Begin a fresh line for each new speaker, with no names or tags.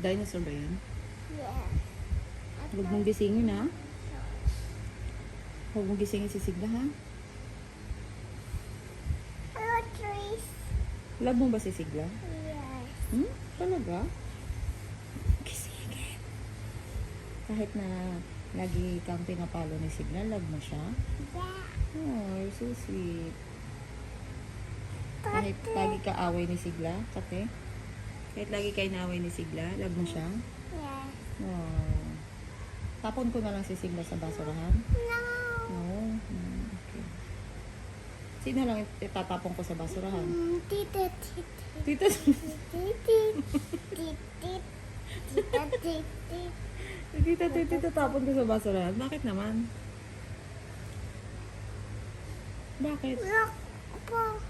Dinosaur ba yan?
Yeah.
Huwag mong gisingin ha. Huwag mong gisingin si Sigla ha.
Hello, trees.
Love mo ba si Sigla?
Yes.
Talaga? Gisingin. Kahit na lagi kang pinapalo ni Sigla, love mo siya?
Yeah.
Oh, you're so sweet. Kahit lagi ka away ni Sigla, kate? Kahit lagi kayo naaway ni Sigla, love mo siya?
Yes.
Oh. Tapon ko na lang si Sigla sa basurahan?
No.
Oo. Okay. Sino lang itatapon ko sa basurahan?
Tita.
Tita. Tita, tapon ko sa basurahan. Bakit naman? Bakit?
Look po.